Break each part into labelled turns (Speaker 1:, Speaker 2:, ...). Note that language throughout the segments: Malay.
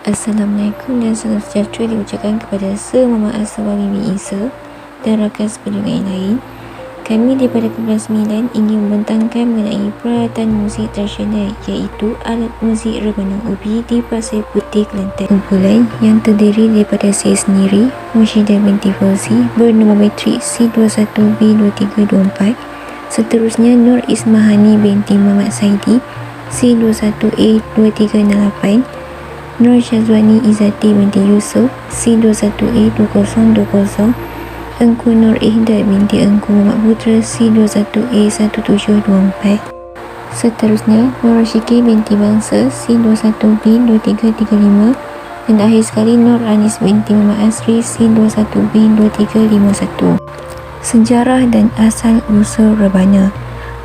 Speaker 1: Assalamualaikum dan salam sejahtera diucapkan kepada Sir Muhammad Asraf Bibi Isa dan rakan sependengar yang lain. Kami daripada Kumpulan 9 ingin membentangkan mengenai peralatan muzik tradisional, iaitu alat muzik rebana ubi di Pasir Putih, Kelantan. Kumpulan yang terdiri daripada saya sendiri, Mushidah binti Fauzi, bernama metrik C21B2324. Seterusnya Nur Ismahani binti Muhammad Saidi, C21A2368. Nur Syazwani Izzati binti Yusuf, C21A2020. Engku Nur Ihdad binti Engku Muhammad Putra, C21A1724. Seterusnya Nur Rasyiki binti Bangsa, C21B2335. Dan akhir sekali Nur Anis binti Muhammad Asri, C21B2351. Sejarah dan asal usul rebana.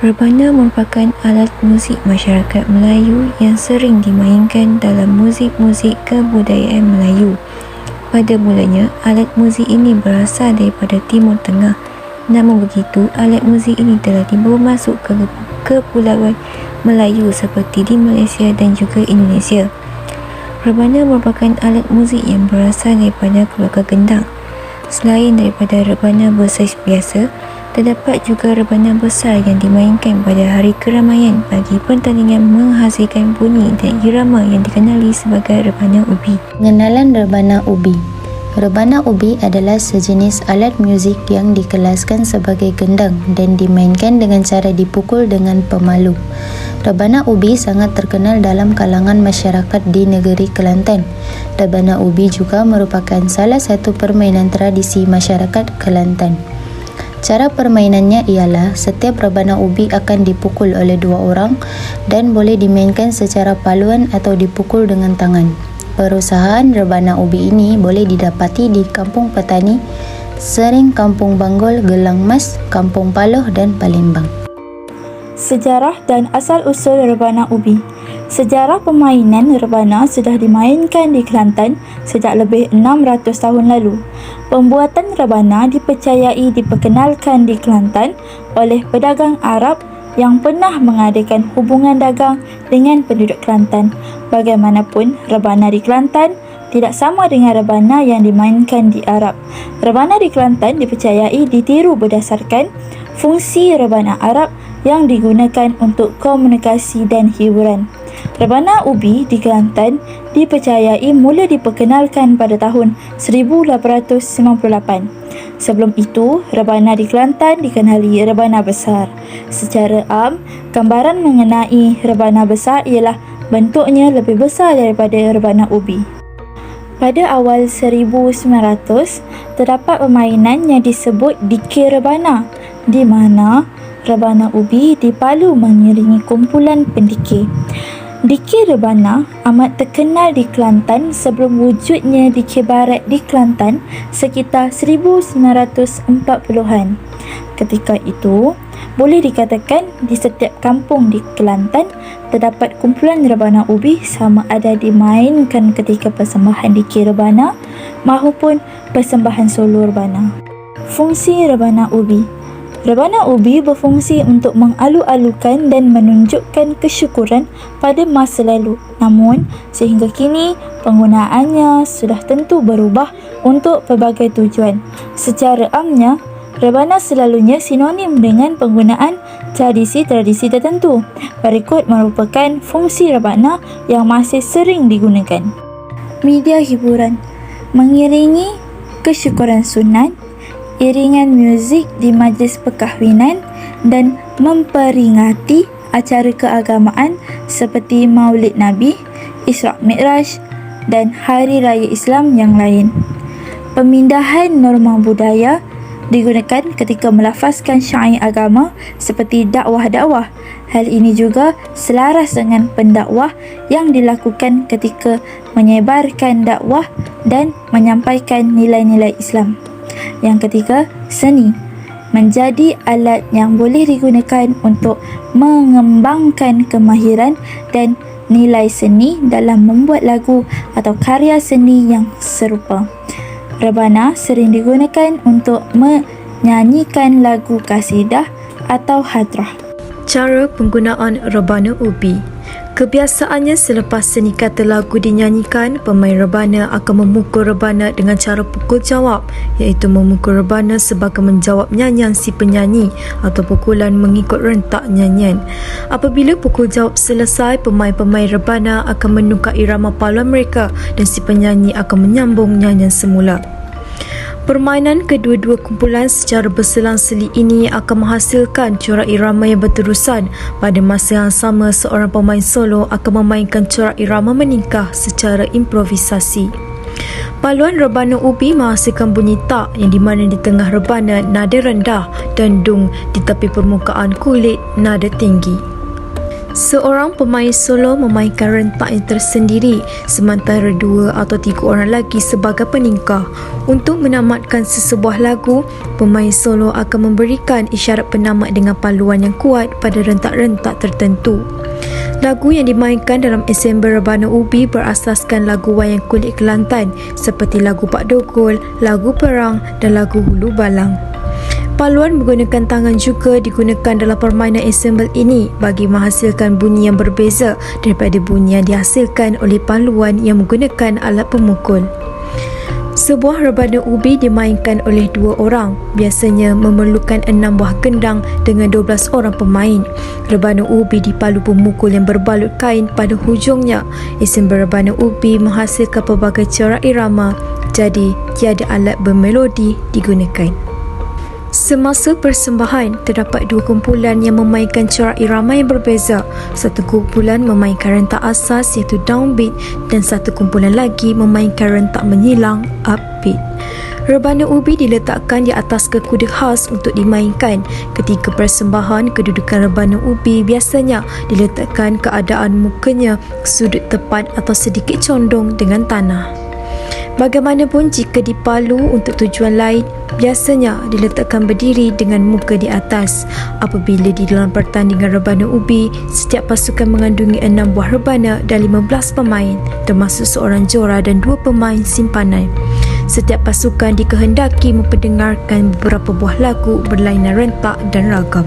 Speaker 1: Rebana merupakan alat muzik masyarakat Melayu yang sering dimainkan dalam muzik-muzik kebudayaan Melayu. Pada mulanya, alat muzik ini berasal daripada Timur Tengah. Namun begitu, alat muzik ini telah dibawa masuk ke kepulauan Melayu seperti di Malaysia dan juga Indonesia. Rebana merupakan alat muzik yang berasal daripada keluarga gendang. Selain daripada rebana bersaiz biasa, terdapat juga rebana besar yang dimainkan pada hari keramaian bagi pertandingan menghasilkan bunyi dan irama yang dikenali sebagai rebana ubi.
Speaker 2: Pengenalan rebana ubi. Rebana ubi adalah sejenis alat muzik yang dikelaskan sebagai gendang dan dimainkan dengan cara dipukul dengan pemalu. Rebana ubi sangat terkenal dalam kalangan masyarakat di negeri Kelantan. Rebana ubi juga merupakan salah satu permainan tradisi masyarakat Kelantan. Cara permainannya ialah setiap rebana ubi akan dipukul oleh dua orang dan boleh dimainkan secara paluan atau dipukul dengan tangan. Perusahaan rebana ubi ini boleh didapati di Kampung Petani, Sering, Kampung Banggol, Gelang Mas, Kampung Paloh dan Palembang.
Speaker 3: Sejarah dan asal-usul rebana ubi. Sejarah permainan rebana sudah dimainkan di Kelantan sejak lebih 600 tahun lalu. Pembuatan rebana dipercayai diperkenalkan di Kelantan oleh pedagang Arab yang pernah mengadakan hubungan dagang dengan penduduk Kelantan. Bagaimanapun, rebana di Kelantan tidak sama dengan rebana yang dimainkan di Arab. Rebana di Kelantan dipercayai ditiru berdasarkan fungsi rebana Arab yang digunakan untuk komunikasi dan hiburan. Rebana ubi di Kelantan dipercayai mula diperkenalkan pada tahun 1898. Sebelum itu, rebana di Kelantan dikenali rebana besar. Secara am, gambaran mengenai rebana besar ialah bentuknya lebih besar daripada rebana ubi. Pada awal 1900, terdapat permainan yang disebut dikir rebana, di mana rebana ubi dipalu mengiringi kumpulan pendikir. Dikir rebana amat terkenal di Kelantan sebelum wujudnya dikir barat di Kelantan sekitar 1940-an. Ketika itu, boleh dikatakan di setiap kampung di Kelantan terdapat kumpulan rebana ubi, sama ada dimainkan ketika persembahan dikir rebana maupun persembahan solo rebana. Fungsi rebana ubi. Rebana ubi berfungsi untuk mengalu-alukan dan menunjukkan kesyukuran pada masa lalu. Namun, sehingga kini penggunaannya sudah tentu berubah untuk pelbagai tujuan. Secara amnya, rebana selalunya sinonim dengan penggunaan tradisi-tradisi tertentu. Berikut merupakan fungsi rebana yang masih sering digunakan. Media hiburan. Mengiringi kesyukuran sunat, iringan muzik di majlis perkahwinan dan memperingati acara keagamaan seperti Maulid Nabi, Isra' Mi'raj dan Hari Raya Islam yang lain. Pemindahan norma budaya digunakan ketika melafazkan syair agama seperti dakwah-dakwah. Hal ini juga selaras dengan pendakwah yang dilakukan ketika menyebarkan dakwah dan menyampaikan nilai-nilai Islam. Yang ketiga, seni menjadi alat yang boleh digunakan untuk mengembangkan kemahiran dan nilai seni dalam membuat lagu atau karya seni yang serupa. Rebana sering digunakan untuk menyanyikan lagu kasidah atau hadrah.
Speaker 4: Cara penggunaan rebana ubi. Kebiasaannya selepas seni kata lagu dinyanyikan, pemain rebana akan memukul rebana dengan cara pukul jawab, iaitu memukul rebana sebagai menjawab nyanyian si penyanyi atau pukulan mengikut rentak nyanyian. Apabila pukul jawab selesai, pemain-pemain rebana akan menukar irama paluan mereka dan si penyanyi akan menyambung nyanyian semula. Permainan kedua-dua kumpulan secara berselang-seli ini akan menghasilkan corak irama yang berterusan. Pada masa yang sama, seorang pemain solo akan memainkan corak irama meningkah secara improvisasi. Paluan rebana ubi menghasilkan bunyi tak, yang di mana di tengah rebana nada rendah dan dung, di tepi permukaan kulit nada tinggi. Seorang pemain solo memainkan rentak yang tersendiri, sementara 2 atau 3 orang lagi sebagai peningkah. Untuk menamatkan sesebuah lagu, pemain solo akan memberikan isyarat penamat dengan paluan yang kuat pada rentak-rentak tertentu. Lagu yang dimainkan dalam ensembel rebana ubi berasaskan lagu wayang kulit Kelantan seperti lagu Pak Dogol, lagu Perang dan lagu Hulu Balang. Paluan menggunakan tangan juga digunakan dalam permainan ensembel ini bagi menghasilkan bunyi yang berbeza daripada bunyi yang dihasilkan oleh paluan yang menggunakan alat pemukul. Sebuah rebana ubi dimainkan oleh 2 orang, biasanya memerlukan 6 buah gendang dengan 12 orang pemain. Rebana ubi dipalu pemukul yang berbalut kain pada hujungnya. Ensembel rebana ubi menghasilkan pelbagai corak irama, jadi tiada alat bermelodi digunakan. Semasa persembahan, terdapat 2 kumpulan yang memainkan corak irama yang berbeza. Satu kumpulan memainkan rentak asas iaitu downbeat dan satu kumpulan lagi memainkan rentak menyilang upbeat. Rebana ubi diletakkan di atas kekuda khas untuk dimainkan. Ketika persembahan, kedudukan rebana ubi biasanya diletakkan keadaan mukanya sudut tepat atau sedikit condong dengan tanah. Bagaimanapun, jika dipalu untuk tujuan lain, biasanya diletakkan berdiri dengan muka di atas. Apabila di dalam pertandingan rebana ubi, setiap pasukan mengandungi 6 buah rebana dan 15 pemain, termasuk seorang jora dan 2 pemain simpanan. Setiap pasukan dikehendaki memperdengarkan beberapa buah lagu berlainan rentak dan ragam.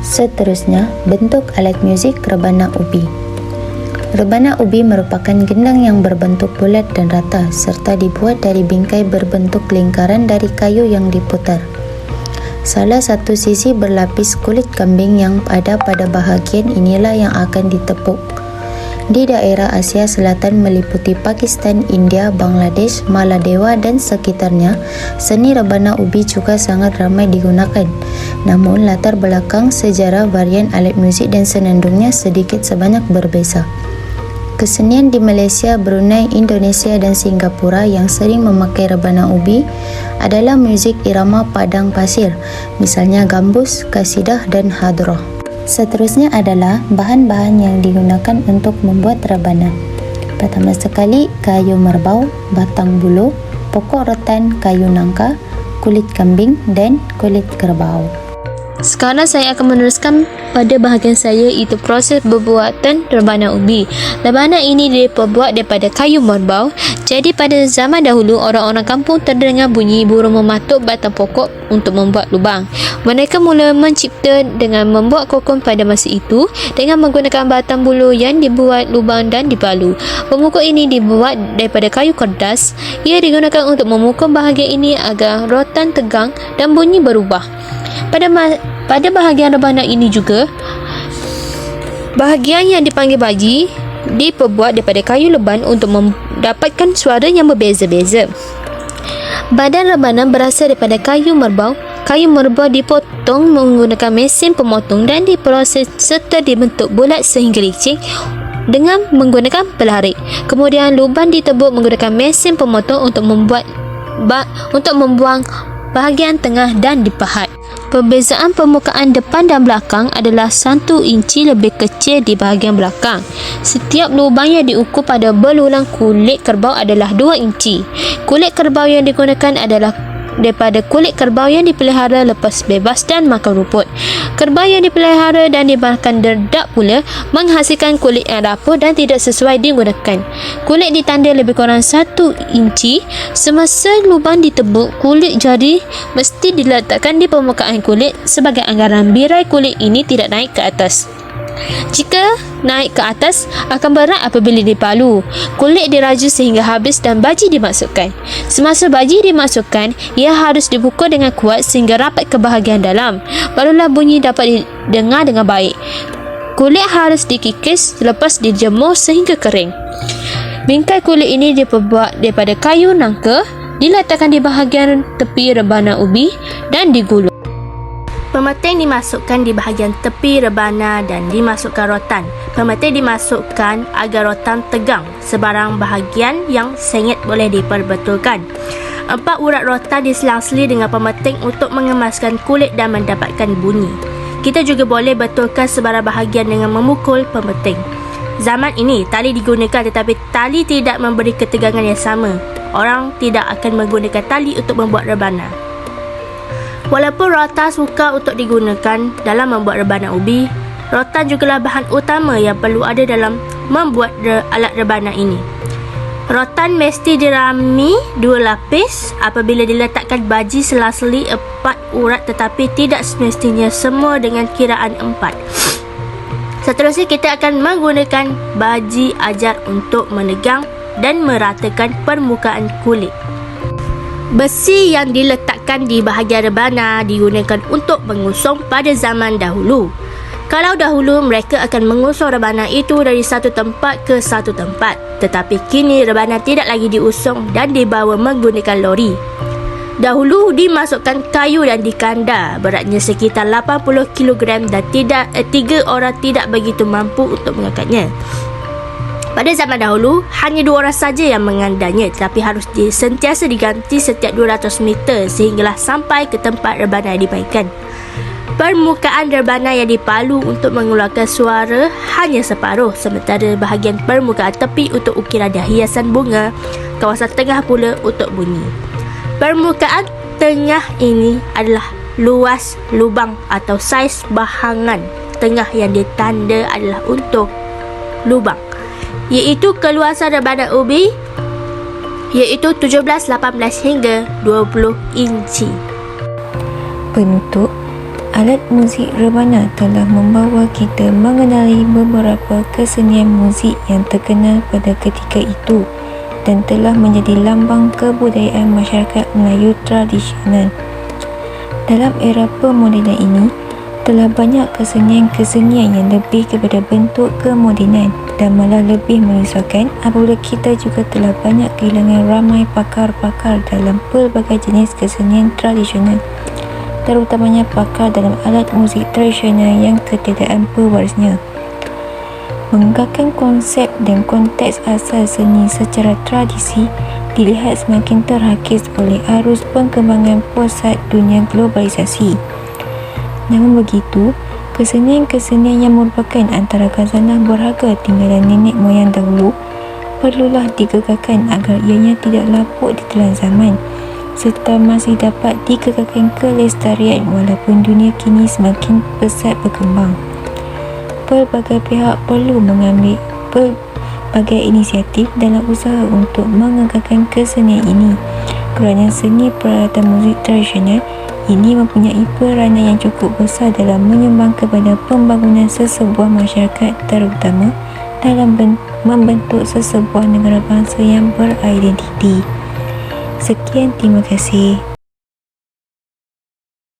Speaker 2: Seterusnya, bentuk alat muzik rebana ubi. Rebana ubi merupakan gendang yang berbentuk bulat dan rata serta dibuat dari bingkai berbentuk lingkaran dari kayu yang diputar. Salah satu sisi berlapis kulit kambing yang ada pada bahagian inilah yang akan ditepuk. Di daerah Asia Selatan meliputi Pakistan, India, Bangladesh, Maladewa dan sekitarnya, seni rebana ubi juga sangat ramai digunakan. Namun latar belakang, sejarah, varian alat muzik dan senandungnya sedikit sebanyak berbeza. Kesenian di Malaysia, Brunei, Indonesia dan Singapura yang sering memakai rebana ubi adalah muzik irama padang pasir, misalnya gambus, kasidah dan hadrah. Seterusnya adalah bahan-bahan yang digunakan untuk membuat rebana. Pertama sekali, kayu merbau, batang buluh, pokok rotan, kayu nangka, kulit kambing dan kulit kerbau.
Speaker 5: Sekarang saya akan meneruskan pada bahagian saya, iaitu proses pembuatan rebana ubi. Rebana ini diperbuat daripada kayu merbau. Jadi pada zaman dahulu, orang-orang kampung terdengar bunyi burung mematuk batang pokok untuk membuat lubang. Mereka mula mencipta dengan membuat kokon pada masa itu dengan menggunakan batang buluh yang dibuat lubang dan dipalu. Pemukul ini dibuat daripada kayu kertas. Ia digunakan untuk memukul bahagian ini agar rotan tegang dan bunyi berubah. Pada bahagian rebana ini juga, bahagian yang dipanggil baji diperbuat daripada kayu leban untuk mendapatkan suara yang berbeza-beza. Badan rebana berasal daripada kayu merbau. Kayu merbau dipotong menggunakan mesin pemotong dan diproses serta dibentuk bulat sehingga licin dengan menggunakan pelarik. Kemudian lubang ditebuk menggunakan mesin pemotong untuk membuang bahagian tengah dan dipahat. Perbezaan permukaan depan dan belakang adalah 1 inci lebih kecil di bahagian belakang. Setiap lubang yang diukur pada belulang kulit kerbau adalah 2 inci. Kulit kerbau yang digunakan adalah daripada kulit kerbau yang dipelihara lepas bebas dan makan rumput. Kerbau yang dipelihara dan dimakan dedak pula menghasilkan kulit yang rapuh dan tidak sesuai digunakan. Kulit ditanda lebih kurang 1 inci. Semasa lubang ditebuk, kulit jari mesti diletakkan di permukaan kulit sebagai anggaran birai kulit ini tidak naik ke atas. Jika naik ke atas, akan berat apabila dipalu. Kulit diraju sehingga habis dan baji dimasukkan. Semasa baji dimasukkan, ia harus dipukul dengan kuat sehingga rapat ke bahagian dalam. Barulah bunyi dapat didengar dengan baik. Kulit harus dikikis lepas dijemur sehingga kering. Bingkai kulit ini diperbuat daripada kayu nangka, diletakkan di bahagian tepi rebana ubi dan digulung.
Speaker 6: Pemeting dimasukkan di bahagian tepi rebana dan dimasukkan rotan. Pemeting dimasukkan agar rotan tegang. Sebarang bahagian yang sengit boleh diperbetulkan. 4 urat rotan diselang-seli dengan pemeting untuk mengemaskan kulit dan mendapatkan bunyi. Kita juga boleh betulkan sebarang bahagian dengan memukul pemeting. Zaman ini, tali digunakan tetapi tali tidak memberi ketegangan yang sama. Orang tidak akan menggunakan tali untuk membuat rebana. Walaupun rotan sukar untuk digunakan dalam membuat rebana ubi, rotan jugalah bahan utama yang perlu ada dalam membuat alat rebana ini. Rotan mesti dirami 2 lapis apabila diletakkan baji selang-seli 4 urat, tetapi tidak semestinya semua dengan kiraan 4. Seterusnya kita akan menggunakan baji ajar untuk menegang dan meratakan permukaan kulit. Besi yang diletakkan di bahagian rebana digunakan untuk mengusung pada zaman dahulu. Kalau dahulu mereka akan mengusung rebana itu dari satu tempat ke satu tempat, tetapi kini rebana tidak lagi diusung dan dibawa menggunakan lori. Dahulu dimasukkan kayu dan dikanda, beratnya sekitar 80 kg dan 3 orang tidak begitu mampu untuk mengangkatnya. Pada zaman dahulu, hanya 2 orang saja yang mengandanya, tetapi harus sentiasa diganti setiap 200 meter sehinggalah sampai ke tempat rebana yang dimainkan. Permukaan rebana yang dipalu untuk mengeluarkan suara hanya separuh, sementara bahagian permukaan tepi untuk ukiran dan hiasan bunga, kawasan tengah pula untuk bunyi. Permukaan tengah ini adalah luas lubang atau saiz bahangan tengah yang ditanda adalah untuk lubang, iaitu keluasan rebana ubi iaitu 17, 18 hingga 20 inci.
Speaker 1: Bentuk alat muzik rebana telah membawa kita mengenali beberapa kesenian muzik yang terkenal pada ketika itu dan telah menjadi lambang kebudayaan masyarakat Melayu tradisional. Dalam era pemodenan ini, telah banyak kesenian-kesenian yang lebih kepada bentuk kemodenan dan malah lebih merisaukan apabila kita juga telah banyak kehilangan ramai pakar-pakar dalam pelbagai jenis kesenian tradisional, terutamanya pakar dalam alat muzik tradisional yang ketiadaan pewarisnya. Menggunakan konsep dan konteks asal seni secara tradisi dilihat semakin terhakis oleh arus perkembangan pusat dunia globalisasi. Namun begitu, kesenian-kesenian yang merupakan antara khazanah berharga tinggalan nenek moyang dahulu perlulah digegarkan agar ianya tidak lapuk di telan zaman serta masih dapat dikekalkan kelestarian walaupun dunia kini semakin pesat berkembang. Pelbagai pihak perlu mengambil pelbagai inisiatif dalam usaha untuk mengekalkan kesenian ini kerana seni peralatan muzik tradisional ini mempunyai peranan yang cukup besar dalam menyumbang kepada pembangunan sesebuah masyarakat, terutama dalam membentuk sesebuah negara bangsa yang beridentiti. Sekian, terima kasih.